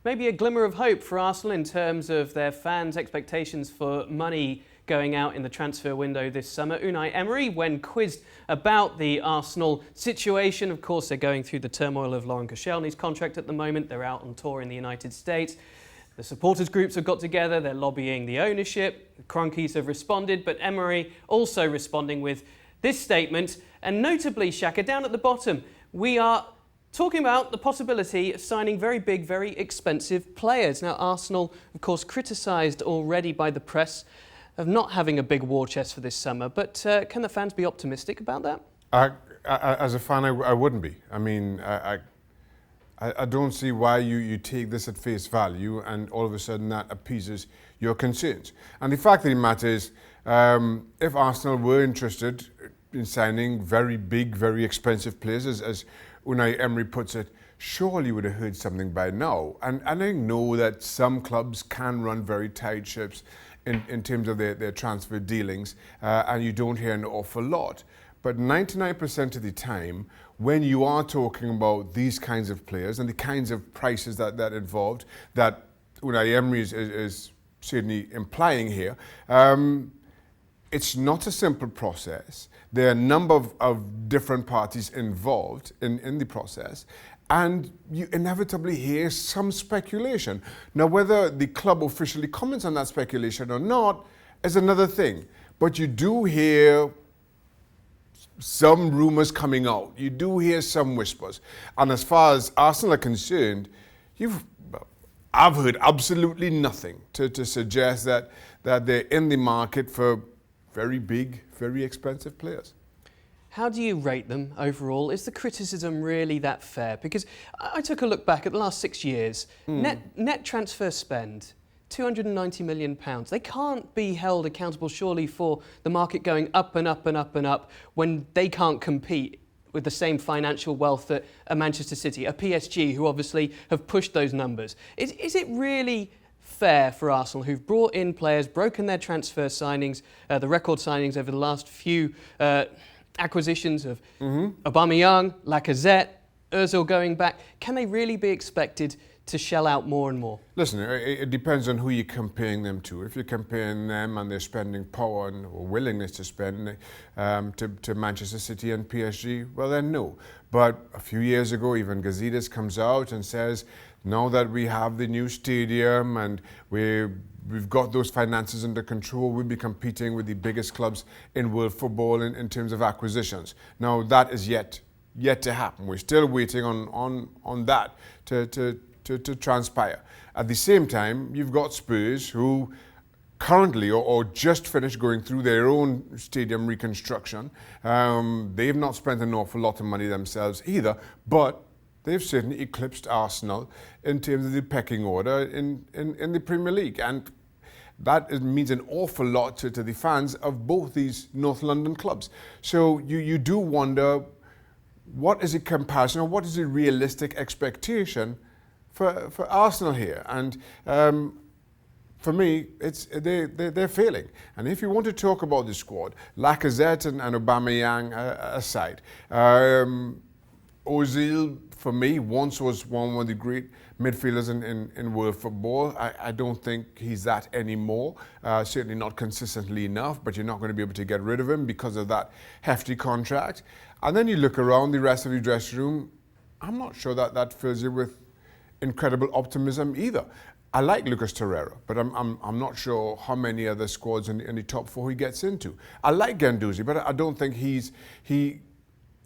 maybe a glimmer of hope for Arsenal in terms of their fans' expectations for money going out in the transfer window this summer. Unai Emery, when quizzed about the Arsenal situation, of course they're going through the turmoil of Laurent Koscielny's contract at the moment. They're out on tour in the United States. The supporters groups have got together, they're lobbying the ownership. The Cronkies have responded, but Emery also responding with this statement. And notably, Shaka, down at the bottom, we are talking about the possibility of signing very big, very expensive players. Now, Arsenal, of course, criticised already by the press of not having a big war chest for this summer. But can the fans be optimistic about that? As a fan, I wouldn't be. I mean, I don't see why you take this at face value and all of a sudden that appeases your concerns. And the fact of the matter is, if Arsenal were interested in signing very big, very expensive players, as Unai Emery puts it, surely you would have heard something by now. And I know that some clubs can run very tight ships in terms of their transfer dealings, and you don't hear an awful lot. But 99% of the time, when you are talking about these kinds of players and the kinds of prices that involved, that Unai Emery is certainly implying here, it's not a simple process. There are a number of different parties involved in the process, and you inevitably hear some speculation. Now, whether the club officially comments on that speculation or not is another thing. But you do hear some rumours coming out. You do hear some whispers. And as far as Arsenal are concerned, I've heard absolutely nothing to suggest that they're in the market for very big, very expensive players. How do you rate them overall? Is the criticism really that fair? Because I took a look back at the last 6 years. Net transfer spend, £290 million. They can't be held accountable, surely, for the market going up and up and up and up when they can't compete with the same financial wealth that a Manchester City, a PSG, who obviously have pushed those numbers. Is it really fair for Arsenal, who've brought in players, broken their transfer signings, the record signings over the last few acquisitions of Aubameyang, Lacazette, Ozil going back, can they really be expected to shell out more and more? Listen, it depends on who you're comparing them to. If you're comparing them and their spending power or willingness to spend to Manchester City and PSG, well then no. But a few years ago, even Gazidis comes out and says, now that we have the new stadium and we've got those finances under control, we'll be competing with the biggest clubs in world football in terms of acquisitions. Now that is yet to happen. We're still waiting on that to transpire. At the same time, you've got Spurs who currently or just finished going through their own stadium reconstruction. They've not spent an awful lot of money themselves either, but they've certainly eclipsed Arsenal in terms of the pecking order in the Premier League. And that means an awful lot to the fans of both these North London clubs. So you do wonder, what is a comparison or what is a realistic expectation for Arsenal here? And for me, they're failing. And if you want to talk about the squad, Lacazette and Aubameyang aside, Ozil, for me, once was one of the great midfielders in world football. I don't think he's that anymore. Certainly not consistently enough, but you're not going to be able to get rid of him because of that hefty contract. And then you look around the rest of the dressing room, I'm not sure that fills you with incredible optimism either. I like Lucas Torreira, but I'm not sure how many other squads in the top four he gets into. I like Guendouzi, but I don't think he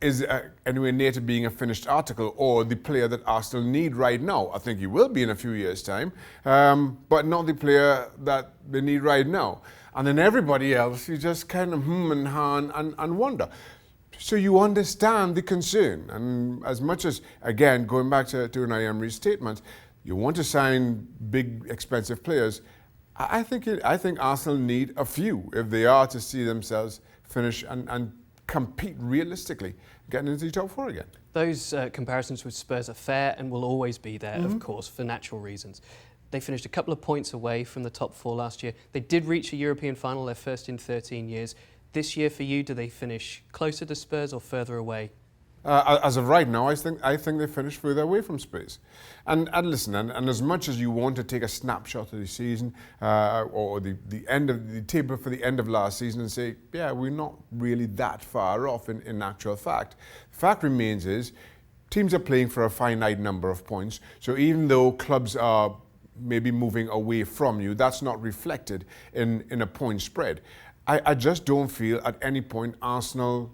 is anywhere near to being a finished article or the player that Arsenal need right now. I think he will be in a few years' time, but not the player that they need right now. And then everybody else, you just kind of and ha and wonder. So you understand the concern. And as much as, again, going back to Unai Emery's statement, you want to sign big, expensive players, I think Arsenal need a few if they are to see themselves finish and compete realistically, getting into the top four again. Those comparisons with Spurs are fair and will always be there, of course, for natural reasons. They finished a couple of points away from the top four last year. They did reach a European final, their first in 13 years. This year for you, do they finish closer to Spurs or further away? As of right now, I think they finished further away from Spurs. And listen, and as much as you want to take a snapshot of the season or the end of the table for the end of last season and say, yeah, we're not really that far off in actual fact. The fact remains is teams are playing for a finite number of points. So even though clubs are maybe moving away from you, that's not reflected in a point spread. I just don't feel at any point Arsenal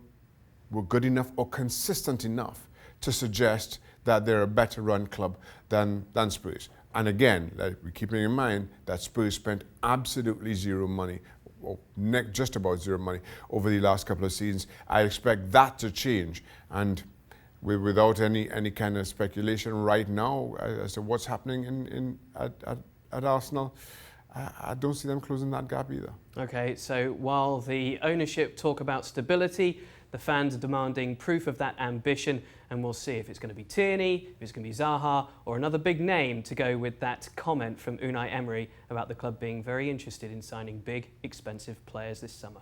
were good enough or consistent enough to suggest that they're a better run club than Spurs. And again, we're keeping in mind that Spurs spent absolutely zero money, or just about zero money, over the last couple of seasons. I expect that to change. And without any kind of speculation right now as to what's happening at Arsenal, I don't see them closing that gap either. Okay, so while the ownership talk about stability, the fans are demanding proof of that ambition, and we'll see if it's going to be Tierney, if it's going to be Zaha, or another big name to go with that comment from Unai Emery about the club being very interested in signing big, expensive players this summer.